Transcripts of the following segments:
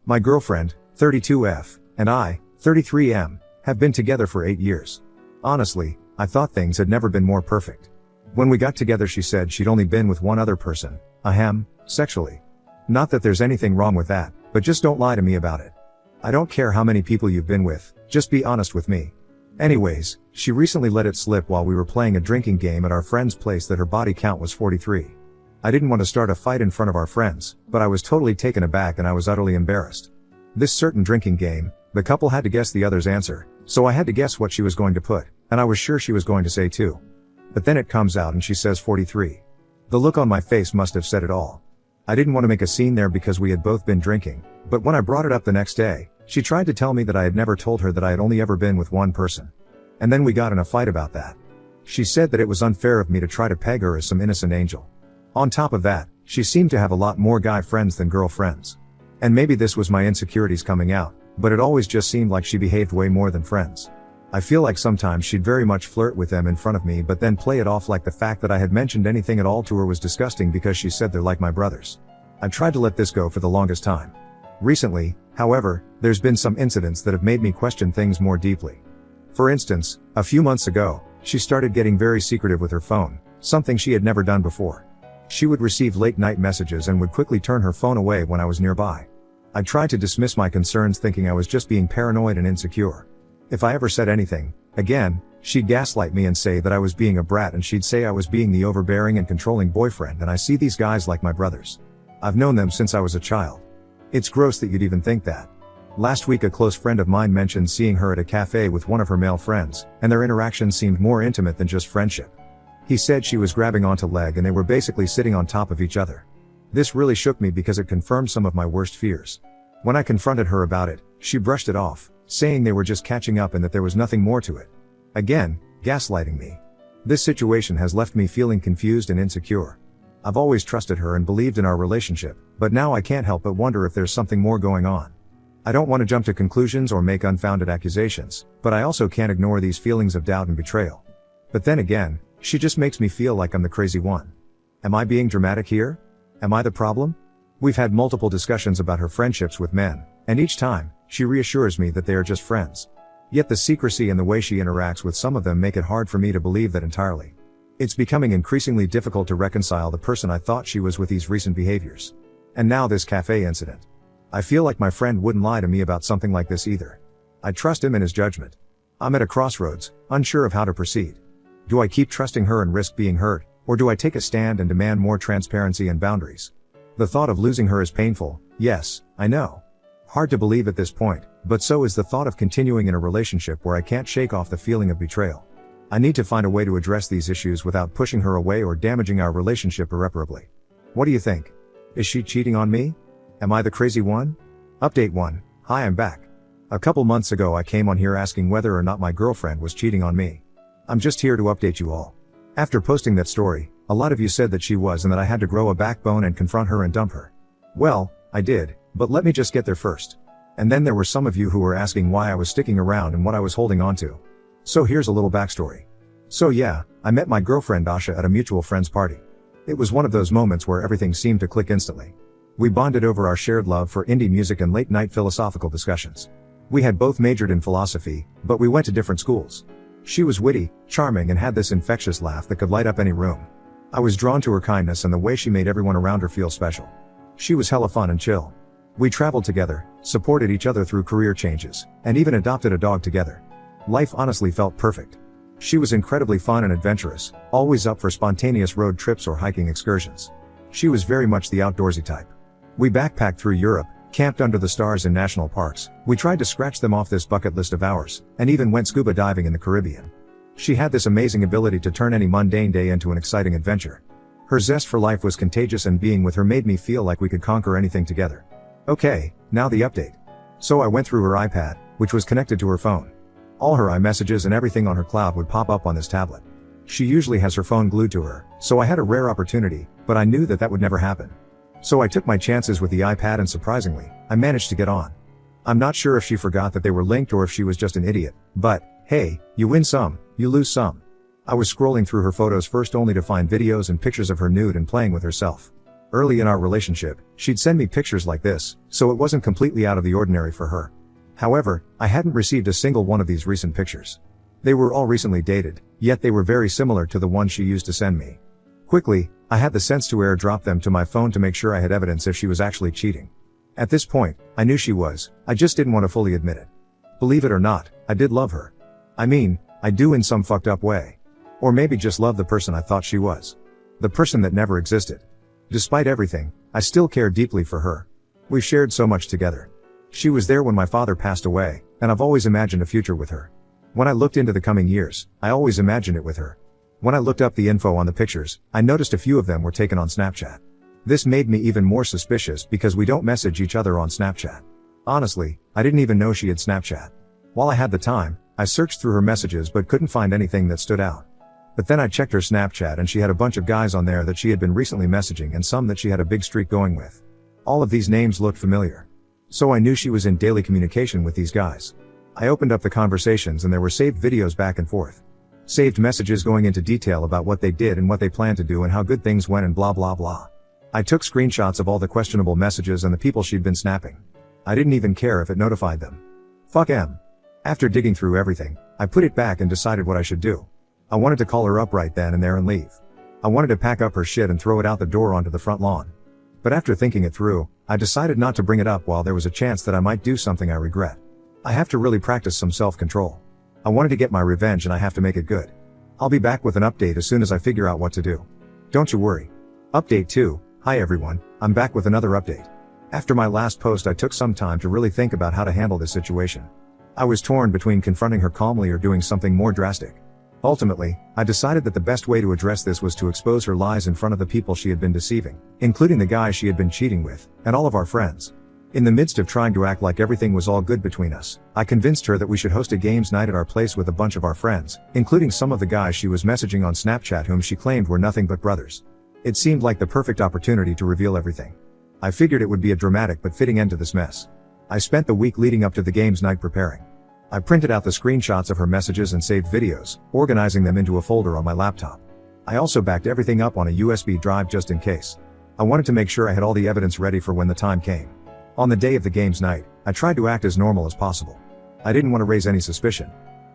My girlfriend, 32F, and I, 33M, have been together for 8 years. Honestly, I thought things had never been more perfect. When we got together she said she'd only been with one other person, ahem, sexually. Not that there's anything wrong with that, but just don't lie to me about it. I don't care how many people you've been with, just be honest with me. Anyways, she recently let it slip while we were playing a drinking game at our friend's place that her body count was 43. I didn't want to start a fight in front of our friends, but I was totally taken aback and I was utterly embarrassed. This certain drinking game, the couple had to guess the other's answer, so I had to guess what she was going to put, and I was sure she was going to say 2. But then it comes out and she says 43. The look on my face must have said it all. I didn't want to make a scene there because we had both been drinking, but when I brought it up the next day, she tried to tell me that I had never told her that I had only ever been with one person. And then we got in a fight about that. She said that it was unfair of me to try to peg her as some innocent angel. On top of that, she seemed to have a lot more guy friends than girl friends. And maybe this was my insecurities coming out, but it always just seemed like she behaved way more than friends. I feel like sometimes she'd very much flirt with them in front of me but then play it off like the fact that I had mentioned anything at all to her was disgusting because she said they're like my brothers. I tried to let this go for the longest time. Recently, however, there's been some incidents that have made me question things more deeply. For instance, a few months ago, she started getting very secretive with her phone, something she had never done before. She would receive late night messages and would quickly turn her phone away when I was nearby. I tried to dismiss my concerns thinking I was just being paranoid and insecure. If I ever said anything, again, she'd gaslight me and say that I was being a brat and she'd say I was being the overbearing and controlling boyfriend and I see these guys like my brothers. I've known them since I was a child. It's gross that you'd even think that. Last week a close friend of mine mentioned seeing her at a cafe with one of her male friends, and their interaction seemed more intimate than just friendship. He said she was grabbing onto leg and they were basically sitting on top of each other. This really shook me because it confirmed some of my worst fears. When I confronted her about it, she brushed it off, saying they were just catching up and that there was nothing more to it. Again, gaslighting me. This situation has left me feeling confused and insecure. I've always trusted her and believed in our relationship, but now I can't help but wonder if there's something more going on. I don't want to jump to conclusions or make unfounded accusations, but I also can't ignore these feelings of doubt and betrayal. But then again, she just makes me feel like I'm the crazy one. Am I being dramatic here? Am I the problem? We've had multiple discussions about her friendships with men, and each time, she reassures me that they are just friends. Yet the secrecy and the way she interacts with some of them make it hard for me to believe that entirely. It's becoming increasingly difficult to reconcile the person I thought she was with these recent behaviors. And now this cafe incident. I feel like my friend wouldn't lie to me about something like this either. I trust him in his judgment. I'm at a crossroads, unsure of how to proceed. Do I keep trusting her and risk being hurt, or do I take a stand and demand more transparency and boundaries? The thought of losing her is painful, yes, I know. Hard to believe at this point, but so is the thought of continuing in a relationship where I can't shake off the feeling of betrayal. I need to find a way to address these issues without pushing her away or damaging our relationship irreparably. What do you think? Is she cheating on me? Am I the crazy one? Update 1. Hi, I'm back. A couple months ago I came on here asking whether or not my girlfriend was cheating on me. I'm just here to update you all. After posting that story, a lot of you said that she was and that I had to grow a backbone and confront her and dump her. Well, I did, but let me just get there first. And then there were some of you who were asking why I was sticking around and what I was holding on to. So here's a little backstory. So yeah, I met my girlfriend Asha at a mutual friend's party. It was one of those moments where everything seemed to click instantly. We bonded over our shared love for indie music and late night philosophical discussions. We had both majored in philosophy, but we went to different schools. She was witty, charming and had this infectious laugh that could light up any room. I was drawn to her kindness and the way she made everyone around her feel special. She was hella fun and chill. We traveled together, supported each other through career changes, and even adopted a dog together. Life honestly felt perfect. She was incredibly fun and adventurous, always up for spontaneous road trips or hiking excursions. She was very much the outdoorsy type. We backpacked through Europe, camped under the stars in national parks, we tried to scratch them off this bucket list of ours, and even went scuba diving in the Caribbean. She had this amazing ability to turn any mundane day into an exciting adventure. Her zest for life was contagious and being with her made me feel like we could conquer anything together. Okay, now the update. So I went through her iPad, which was connected to her phone. All her iMessages and everything on her cloud would pop up on this tablet. She usually has her phone glued to her, so I had a rare opportunity, but I knew that would never happen. So I took my chances with the iPad and surprisingly, I managed to get on. I'm not sure if she forgot that they were linked or if she was just an idiot, but, hey, you win some, you lose some. I was scrolling through her photos first only to find videos and pictures of her nude and playing with herself. Early in our relationship, she'd send me pictures like this, so it wasn't completely out of the ordinary for her. However, I hadn't received a single one of these recent pictures. They were all recently dated, yet they were very similar to the ones she used to send me. Quickly, I had the sense to airdrop them to my phone to make sure I had evidence if she was actually cheating. At this point, I knew she was, I just didn't want to fully admit it. Believe it or not, I did love her. I mean, I do in some fucked up way. Or maybe just love the person I thought she was. The person that never existed. Despite everything, I still care deeply for her. We've shared so much together. She was there when my father passed away, and I've always imagined a future with her. When I looked into the coming years, I always imagined it with her. When I looked up the info on the pictures, I noticed a few of them were taken on Snapchat. This made me even more suspicious because we don't message each other on Snapchat. Honestly, I didn't even know she had Snapchat. While I had the time, I searched through her messages but couldn't find anything that stood out. But then I checked her Snapchat and she had a bunch of guys on there that she had been recently messaging and some that she had a big streak going with. All of these names looked familiar. So I knew she was in daily communication with these guys. I opened up the conversations and there were saved videos back and forth. Saved messages going into detail about what they did and what they planned to do and how good things went and blah blah blah. I took screenshots of all the questionable messages and the people she'd been snapping. I didn't even care if it notified them. Fuck em. After digging through everything, I put it back and decided what I should do. I wanted to call her up right then and there and leave. I wanted to pack up her shit and throw it out the door onto the front lawn. But after thinking it through, I decided not to bring it up while there was a chance that I might do something I regret. I have to really practice some self-control. I wanted to get my revenge and I have to make it good. I'll be back with an update as soon as I figure out what to do. Don't you worry. Update 2. Hi everyone, I'm back with another update. After my last post I took some time to really think about how to handle this situation. I was torn between confronting her calmly or doing something more drastic. Ultimately, I decided that the best way to address this was to expose her lies in front of the people she had been deceiving, including the guy she had been cheating with, and all of our friends. In the midst of trying to act like everything was all good between us, I convinced her that we should host a games night at our place with a bunch of our friends, including some of the guys she was messaging on Snapchat whom she claimed were nothing but brothers. It seemed like the perfect opportunity to reveal everything. I figured it would be a dramatic but fitting end to this mess. I spent the week leading up to the games night preparing. I printed out the screenshots of her messages and saved videos, organizing them into a folder on my laptop. I also backed everything up on a USB drive just in case. I wanted to make sure I had all the evidence ready for when the time came. On the day of the games night, I tried to act as normal as possible. I didn't want to raise any suspicion.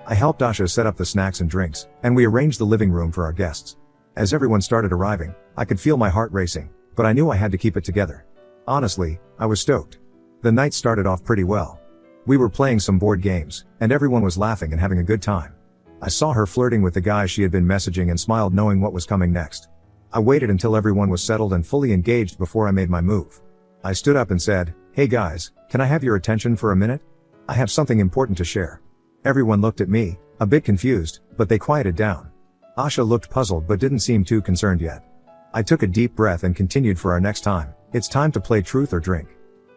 I helped Asha set up the snacks and drinks, and we arranged the living room for our guests. As everyone started arriving, I could feel my heart racing, but I knew I had to keep it together. Honestly, I was stoked. The night started off pretty well. We were playing some board games, and everyone was laughing and having a good time. I saw her flirting with the guy she had been messaging and smiled knowing what was coming next. I waited until everyone was settled and fully engaged before I made my move. I stood up and said, "Hey guys, can I have your attention for a minute? I have something important to share." Everyone looked at me, a bit confused, but they quieted down. Asha looked puzzled but didn't seem too concerned yet. I took a deep breath and continued for our next time. It's time to play truth or drink.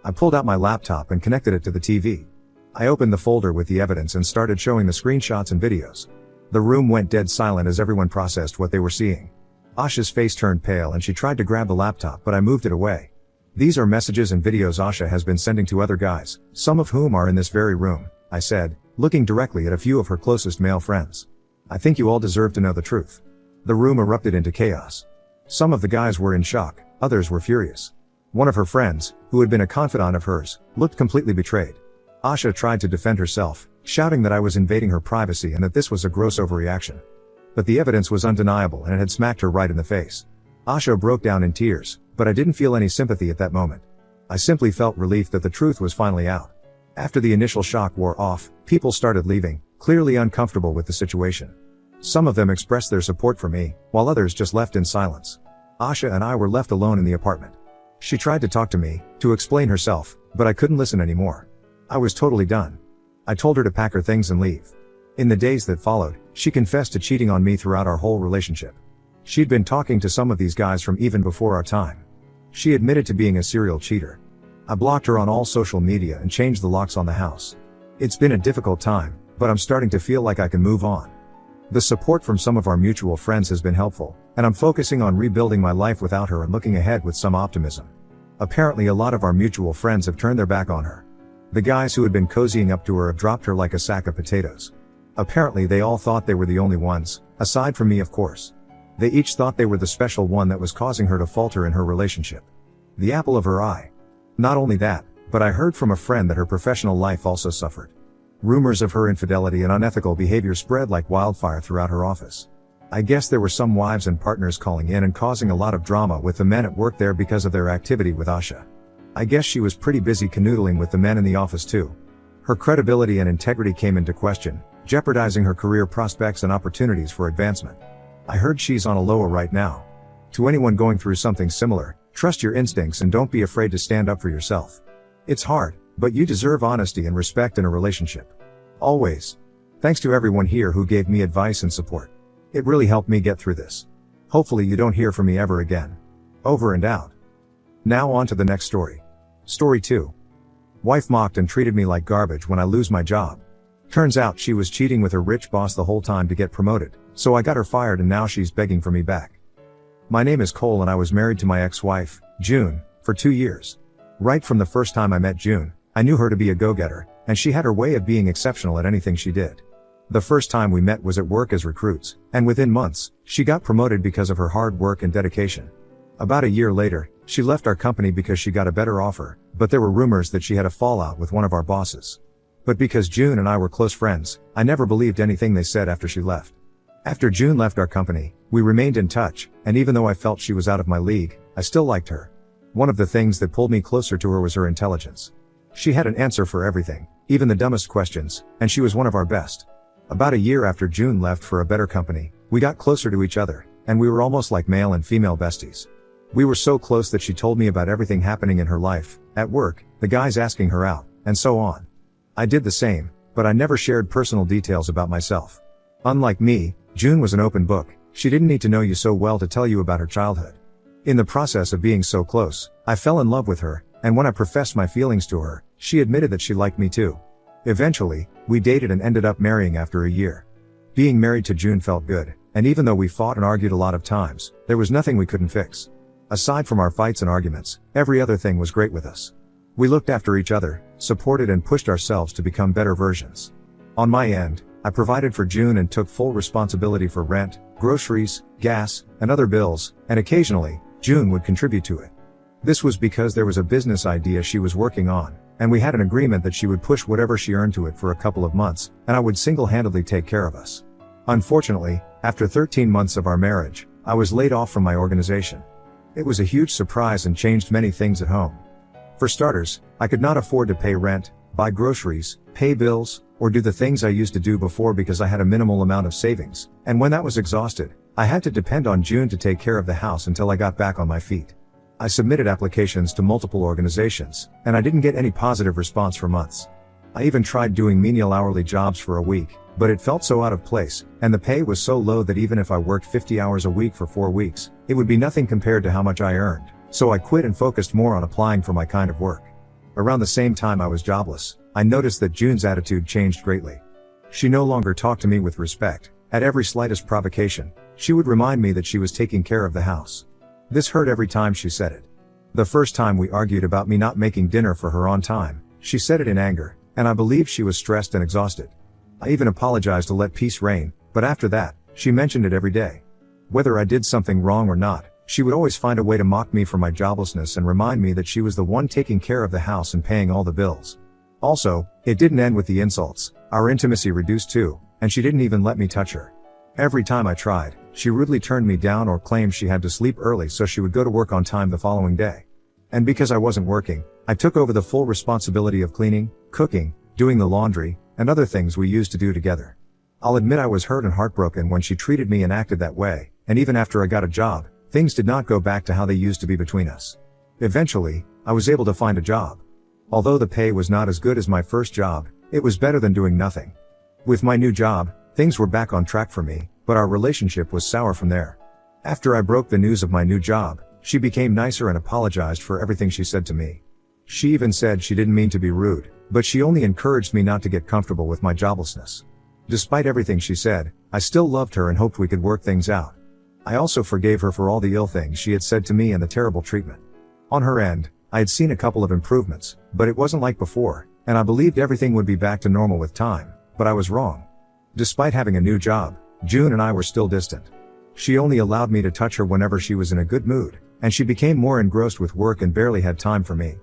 I pulled out my laptop and connected it to the TV. I opened the folder with the evidence and started showing the screenshots and videos. The room went dead silent as everyone processed what they were seeing. Asha's face turned pale and she tried to grab the laptop but I moved it away. "These are messages and videos Asha has been sending to other guys, some of whom are in this very room," I said, looking directly at a few of her closest male friends. "I think you all deserve to know the truth." The room erupted into chaos. Some of the guys were in shock, others were furious. One of her friends, who had been a confidant of hers, looked completely betrayed. Asha tried to defend herself, shouting that I was invading her privacy and that this was a gross overreaction. But the evidence was undeniable and it had smacked her right in the face. Asha broke down in tears, but I didn't feel any sympathy at that moment. I simply felt relief that the truth was finally out. After the initial shock wore off, people started leaving, clearly uncomfortable with the situation. Some of them expressed their support for me, while others just left in silence. Asha and I were left alone in the apartment. She tried to talk to me, to explain herself, but I couldn't listen anymore. I was totally done. I told her to pack her things and leave. In the days that followed, she confessed to cheating on me throughout our whole relationship. She'd been talking to some of these guys from even before our time. She admitted to being a serial cheater. I blocked her on all social media and changed the locks on the house. It's been a difficult time, but I'm starting to feel like I can move on. The support from some of our mutual friends has been helpful, and I'm focusing on rebuilding my life without her and looking ahead with some optimism. Apparently a lot of our mutual friends have turned their back on her. The guys who had been cozying up to her have dropped her like a sack of potatoes. Apparently they all thought they were the only ones, aside from me of course. They each thought they were the special one that was causing her to falter in her relationship. The apple of her eye. Not only that, but I heard from a friend that her professional life also suffered. Rumors of her infidelity and unethical behavior spread like wildfire throughout her office. I guess there were some wives and partners calling in and causing a lot of drama with the men at work there because of their activity with Asha. I guess she was pretty busy canoodling with the men in the office too. Her credibility and integrity came into question, jeopardizing her career prospects and opportunities for advancement. I heard she's on a lower right now. To anyone going through something similar, trust your instincts and don't be afraid to stand up for yourself. It's hard, but you deserve honesty and respect in a relationship. Always. Thanks to everyone here who gave me advice and support. It really helped me get through this. Hopefully you don't hear from me ever again. Over and out. Now on to the next story. Story 2. Wife mocked and treated me like garbage when I lose my job. Turns out she was cheating with her rich boss the whole time to get promoted, so I got her fired and now she's begging for me back. My name is Cole and I was married to my ex-wife, June, for 2 years. Right from the first time I met June, I knew her to be a go-getter, and she had her way of being exceptional at anything she did. The first time we met was at work as recruits, and within months, she got promoted because of her hard work and dedication. About a year later, she left our company because she got a better offer, but there were rumors that she had a fallout with one of our bosses. But because June and I were close friends, I never believed anything they said after she left. After June left our company, we remained in touch, and even though I felt she was out of my league, I still liked her. One of the things that pulled me closer to her was her intelligence. She had an answer for everything, even the dumbest questions, and she was one of our best. About a year after June left for a better company, we got closer to each other, and we were almost like male and female besties. We were so close that she told me about everything happening in her life, at work, the guys asking her out, and so on. I did the same, but I never shared personal details about myself. Unlike me, June was an open book. She didn't need to know you so well to tell you about her childhood. In the process of being so close, I fell in love with her, and when I professed my feelings to her, she admitted that she liked me too. Eventually, we dated and ended up marrying after a year. Being married to June felt good, and even though we fought and argued a lot of times, there was nothing we couldn't fix. Aside from our fights and arguments, every other thing was great with us. We looked after each other, supported and pushed ourselves to become better versions. On my end, I provided for June and took full responsibility for rent, groceries, gas, and other bills, and occasionally, June would contribute to it. This was because there was a business idea she was working on, and we had an agreement that she would push whatever she earned to it for a couple of months, and I would single-handedly take care of us. Unfortunately, after 13 months of our marriage, I was laid off from my organization. It was a huge surprise and changed many things at home. For starters, I could not afford to pay rent, buy groceries, pay bills, or do the things I used to do before because I had a minimal amount of savings, and when that was exhausted, I had to depend on June to take care of the house until I got back on my feet. I submitted applications to multiple organizations, and I didn't get any positive response for months. I even tried doing menial hourly jobs for a week, but it felt so out of place, and the pay was so low that even if I worked 50 hours a week for 4 weeks, it would be nothing compared to how much I earned, so I quit and focused more on applying for my kind of work. Around the same time I was jobless, I noticed that June's attitude changed greatly. She no longer talked to me with respect. At every slightest provocation, she would remind me that she was taking care of the house. This hurt every time she said it. The first time we argued about me not making dinner for her on time, she said it in anger, and I believed she was stressed and exhausted. I even apologized to let peace reign, but after that, she mentioned it every day. Whether I did something wrong or not, she would always find a way to mock me for my joblessness and remind me that she was the one taking care of the house and paying all the bills. Also, it didn't end with the insults. Our intimacy reduced too, and she didn't even let me touch her. Every time I tried, she rudely turned me down or claimed she had to sleep early so she would go to work on time the following day. And because I wasn't working, I took over the full responsibility of cleaning, cooking, doing the laundry, and other things we used to do together. I'll admit I was hurt and heartbroken when she treated me and acted that way, and even after I got a job, things did not go back to how they used to be between us. Eventually, I was able to find a job. Although the pay was not as good as my first job, it was better than doing nothing. With my new job, things were back on track for me, but our relationship was sour from there. After I broke the news of my new job, she became nicer and apologized for everything she said to me. She even said she didn't mean to be rude, but she only encouraged me not to get comfortable with my joblessness. Despite everything she said, I still loved her and hoped we could work things out. I also forgave her for all the ill things she had said to me and the terrible treatment. On her end, I had seen a couple of improvements, but it wasn't like before, and I believed everything would be back to normal with time, but I was wrong. Despite having a new job, June and I were still distant. She only allowed me to touch her whenever she was in a good mood, and she became more engrossed with work and barely had time for me.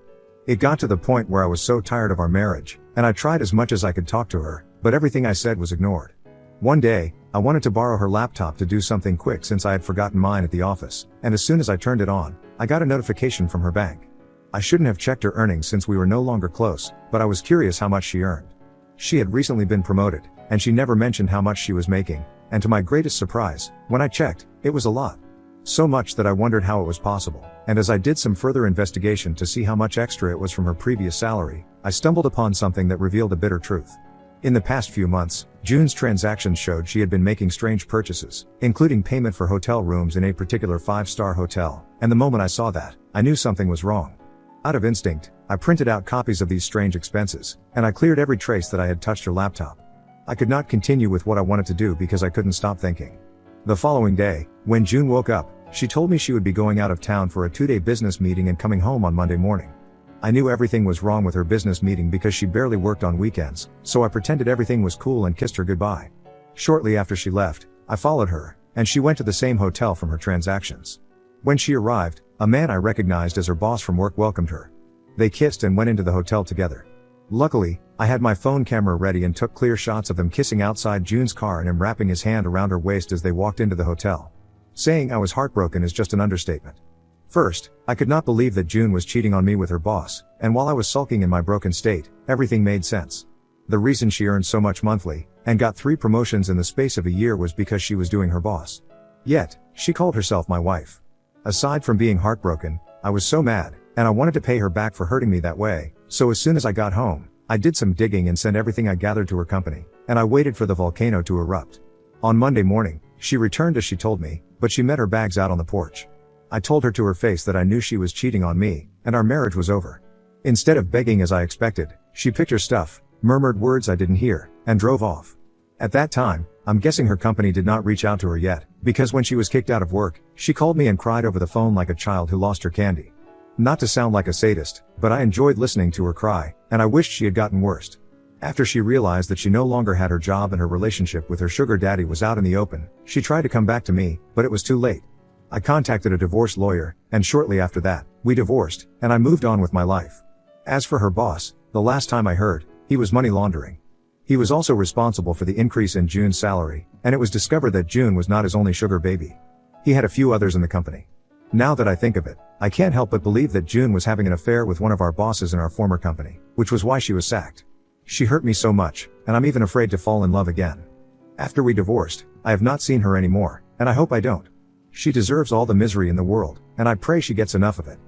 It got to the point where I was so tired of our marriage, and I tried as much as I could talk to her, but everything I said was ignored. One day, I wanted to borrow her laptop to do something quick since I had forgotten mine at the office, and as soon as I turned it on, I got a notification from her bank. I shouldn't have checked her earnings since we were no longer close, but I was curious how much she earned. She had recently been promoted, and she never mentioned how much she was making, and to my greatest surprise, when I checked, it was a lot. So much that I wondered how it was possible, and as I did some further investigation to see how much extra it was from her previous salary, I stumbled upon something that revealed a bitter truth. In the past few months, June's transactions showed she had been making strange purchases, including payment for hotel rooms in a particular 5-star hotel, and the moment I saw that, I knew something was wrong. Out of instinct, I printed out copies of these strange expenses, and I cleared every trace that I had touched her laptop. I could not continue with what I wanted to do because I couldn't stop thinking. The following day, when June woke up, she told me she would be going out of town for a 2-day business meeting and coming home on Monday morning. I knew everything was wrong with her business meeting because she barely worked on weekends, so I pretended everything was cool and kissed her goodbye. Shortly after she left, I followed her, and she went to the same hotel from her transactions. When she arrived, a man I recognized as her boss from work welcomed her. They kissed and went into the hotel together. Luckily, I had my phone camera ready and took clear shots of them kissing outside June's car and him wrapping his hand around her waist as they walked into the hotel. Saying I was heartbroken is just an understatement. First, I could not believe that June was cheating on me with her boss, and while I was sulking in my broken state, everything made sense. The reason she earned so much monthly, and got 3 promotions in the space of a year was because she was doing her boss. Yet, she called herself my wife. Aside from being heartbroken, I was so mad, and I wanted to pay her back for hurting me that way, so as soon as I got home, I did some digging and sent everything I gathered to her company, and I waited for the volcano to erupt. On Monday morning, she returned as she told me, but she met her bags out on the porch. I told her to her face that I knew she was cheating on me, and our marriage was over. Instead of begging as I expected, she picked her stuff, murmured words I didn't hear, and drove off. At that time, I'm guessing her company did not reach out to her yet, because when she was kicked out of work, she called me and cried over the phone like a child who lost her candy. Not to sound like a sadist, but I enjoyed listening to her cry, and I wished she had gotten worse. After she realized that she no longer had her job and her relationship with her sugar daddy was out in the open, she tried to come back to me, but it was too late. I contacted a divorce lawyer, and shortly after that, we divorced, and I moved on with my life. As for her boss, the last time I heard, he was money laundering. He was also responsible for the increase in June's salary, and it was discovered that June was not his only sugar baby. He had a few others in the company. Now that I think of it, I can't help but believe that June was having an affair with one of our bosses in our former company, which was why she was sacked. She hurt me so much, and I'm even afraid to fall in love again. After we divorced, I have not seen her anymore, and I hope I don't. She deserves all the misery in the world, and I pray she gets enough of it.